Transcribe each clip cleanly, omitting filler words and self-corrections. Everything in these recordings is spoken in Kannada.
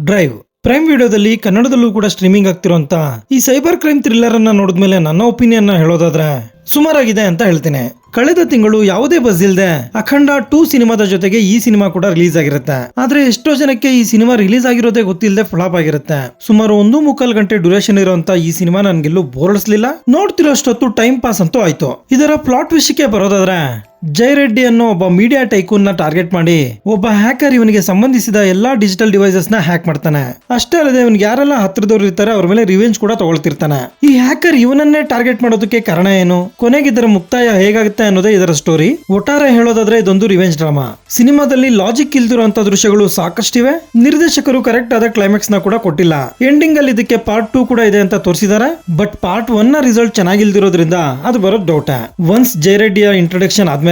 ಡ್ರೈವ್ ಪ್ರೈಮ್ ವಿಡಿಯೋದಲ್ಲಿ ಕನ್ನಡದಲ್ಲೂ ಕೂಡ ಸ್ಟ್ರೀಮಿಂಗ್ ಆಗ್ತಿರೋಂತ ಈ ಸೈಬರ್ ಕ್ರೈಮ್ ಥ್ರಿಲ್ಲರ್ ಅನ್ನ ನೋಡಿದ್ಮೇಲೆ ನನ್ನ ಒಪಿನಿಯನ್ ಹೇಳೋದಾದ್ರೆ ಸುಮಾರಾಗಿದೆ ಅಂತ ಹೇಳ್ತೀನಿ. ಕಳೆದ ತಿಂಗಳು ಯಾವುದೇ ಬಸ್ ಇಲ್ಲದೆ ಅಖಂಡ 2 ಸಿನಿಮಾದ ಜೊತೆಗೆ ಈ ಸಿನಿಮಾ ಕೂಡ ರಿಲೀಸ್ ಆಗಿರುತ್ತೆ. ಆದ್ರೆ ಎಷ್ಟೋ ಜನಕ್ಕೆ ಈ ಸಿನಿಮಾ ರಿಲೀಸ್ ಆಗಿರೋದೇ ಗೊತ್ತಿಲ್ಲದೆ ಫ್ಲಾಪ್ ಆಗಿರುತ್ತೆ. ಸುಮಾರು 1.25 ಗಂಟೆ ಡ್ಯೂರೇಷನ್ ಇರುವಂತ ಈ ಸಿನಿಮಾ ನನ್ಗೆಲ್ಲೂ ಬೋರ್ಡಿಸ್ಲಿಲ್ಲ. ನೋಡ್ತಿರೋಷ್ಟೊತ್ತು ಟೈಮ್ ಪಾಸ್ ಅಂತೂ ಆಯ್ತು. ಇದರ ಪ್ಲಾಟ್ ವಿಷಯಕ್ಕೆ ಬರೋದಾದ್ರೆ ಜೈ ರೆಡ್ಡಿ ಅನ್ನೋ ಒಬ್ಬ ಮೀಡಿಯಾ ಟೈಕೂನ್ ನ ಟಾರ್ಗೆಟ್ ಮಾಡಿ ಒಬ್ಬ ಹ್ಯಾಕರ್ ಇವನಿಗೆ ಸಂಬಂಧಿಸಿದ ಎಲ್ಲಾ ಡಿಜಿಟಲ್ ಡಿವೈಸಸ್ ನ ಹ್ಯಾಕ್ ಮಾಡ್ತಾನೆ. ಅಷ್ಟೇ ಅಲ್ಲದೆ ಇವನಿಗೆ ಯಾರೆಲ್ಲ ಹತ್ರದವ್ರು ಇರ್ತಾರೆ ಅವ್ರ ಮೇಲೆ ರಿವೆಂಜ್ ಕೂಡ ತಗೊಳ್ತಿರ್ತಾನೆ. ಈ ಹ್ಯಾಕರ್ ಇವನನ್ನೇ ಟಾರ್ಗೆಟ್ ಮಾಡೋದಕ್ಕೆ ಕಾರಣ ಏನು, ಕೊನೆಗೆ ಇದರ ಮುಕ್ತಾಯ ಹೇಗಾಗುತ್ತೆ ಅನ್ನೋದೇ ಇದರ ಸ್ಟೋರಿ. ಒಟ್ಟಾರೆ ಹೇಳೋದಾದ್ರೆ ಇದೊಂದು ರಿವೆಂಜ್ ಡ್ರಾಮಾ. ಸಿನಿಮಾದಲ್ಲಿ ಲಾಜಿಕ್ ಇಲ್ದಿರುವಂತ ದೃಶ್ಯಗಳು ಸಾಕಷ್ಟಿವೆ. ನಿರ್ದೇಶಕರು ಕರೆಕ್ಟ್ ಆದ ಕ್ಲೈಮ್ಯಾಕ್ಸ್ ನ ಕೂಡ ಕೊಟ್ಟಿಲ್ಲ. ಎಂಡಿಂಗ್ ಅಲ್ಲಿ ಇದಕ್ಕೆ ಪಾರ್ಟ್ 2 ಕೂಡ ಇದೆ ಅಂತ ತೋರಿಸಿದ್ದಾರೆ. ಬಟ್ ಪಾರ್ಟ್ 1 ನ ರಿಸಲ್ಟ್ ಚೆನ್ನಾಗಿಲ್ದಿರೋದ್ರಿಂದ ಅದು ಬರೋದು ಡೌಟ್. ಒನ್ಸ್ ಜೈ ರೆಡ್ಡಿಯ ಇಂಟ್ರೊಡಕ್ಷನ್ ಆದ್ಮೇಲೆ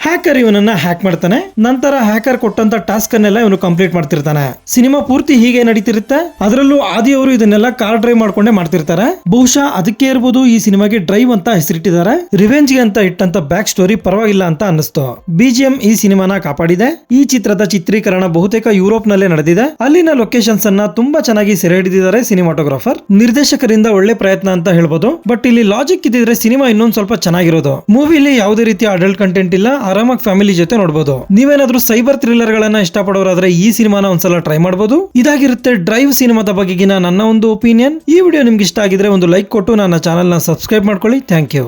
ಹ್ಯಾಕರ್ ಇವನನ್ನ ಹ್ಯಾಕ್ ಮಾಡ್ತಾನೆ. ನಂತರ ಹ್ಯಾಕರ್ ಕೊಟ್ಟಂತ ಟಾಸ್ಕ್ ಅನ್ನೆಲ್ಲ ಇವನು ಕಂಪ್ಲೀಟ್ ಮಾಡ್ತಿರ್ತಾನೆ. ಸಿನಿಮಾ ಪೂರ್ತಿ ಹೀಗೆ ನಡೀತಿರುತ್ತೆ. ಅದರಲ್ಲೂ ಆದಿಯವರು ಇದನ್ನೆಲ್ಲ ಕಾರ್ ಡ್ರೈವ್ ಮಾಡ್ಕೊಂಡೇ ಮಾಡ್ತಿರ್ತಾರೆ. ಬಹುಶಃ ಅದಕ್ಕೆ ಇರಬಹುದು ಈ ಸಿನಿಮಾಗೆ ಡ್ರೈವ್ ಅಂತ ಹೆಸರಿಟ್ಟಿದ್ದಾರೆ. ರಿವೆಂಜ್ ಗೆ ಅಂತ ಇಟ್ಟಂತ ಬ್ಯಾಕ್ ಸ್ಟೋರಿ ಪರವಾಗಿಲ್ಲ ಅಂತ ಅನ್ನಿಸ್ತು. ಬಿಜಿಎಂ ಈ ಸಿನಿಮಾನ ಕಾಪಾಡಿದೆ. ಈ ಚಿತ್ರದ ಚಿತ್ರೀಕರಣ ಬಹುತೇಕ ಯುರೋಪ್ ನಲ್ಲೇ ನಡೆದಿದೆ. ಅಲ್ಲಿನ ಲೊಕೇಶನ್ಸ್ ಅನ್ನ ತುಂಬಾ ಚೆನ್ನಾಗಿ ಸೆರೆ ಹಿಡಿದಿದ್ದಾರೆ ಸಿನಿಮಾಟೋಗ್ರಾಫರ್. ನಿರ್ದೇಶಕರಿಂದ ಒಳ್ಳೆ ಪ್ರಯತ್ನ ಅಂತ ಹೇಳ್ಬೋದು. ಬಟ್ ಇಲ್ಲಿ ಲಾಜಿಕ್ ಇದ್ದಿದ್ರೆ ಸಿನಿಮಾ ಇನ್ನೊಂದ್ ಸ್ವಲ್ಪ ಚೆನ್ನಾಗಿರೋದು. ಮೂವಿಲಿ ಯಾವುದೇ ರೀತಿಯ ಅಡಲ್ಟ್ ಕಂಟೆಂಟ್ ಇಲ್ಲ. ಆರಾಮಾಗಿ ಫ್ಯಾಮಿಲಿ ಜೊತೆ ನೋಡಬಹುದು. ನೀವೇನಾದ್ರೂ ಸೈಬರ್ ಥ್ರಿಲ್ಲರ್ ಗಳನ್ನ ಇಷ್ಟಪಡೋರಾದ್ರೆ ಈ ಸಿನಿಮಾನ ಒಂದ್ಸಲ ಟ್ರೈ ಮಾಡಬಹುದು. ಇದಾಗಿರುತ್ತೆ ಡ್ರೈವ್ ಸಿನಿಮಾದ ಬಗೆಗಿನ ನನ್ನ ಒಂದು ಒಪಿನಿಯನ್. ಈ ವಿಡಿಯೋ ನಿಮ್ಗೆ ಇಷ್ಟ ಆಗಿದ್ರೆ ಒಂದು ಲೈಕ್ ಕೊಟ್ಟು ನನ್ನ ಚಾನೆಲ್ ನ ಸಬ್ಸ್ಕ್ರೈಬ್ ಮಾಡ್ಕೊಳ್ಳಿ. Thank you.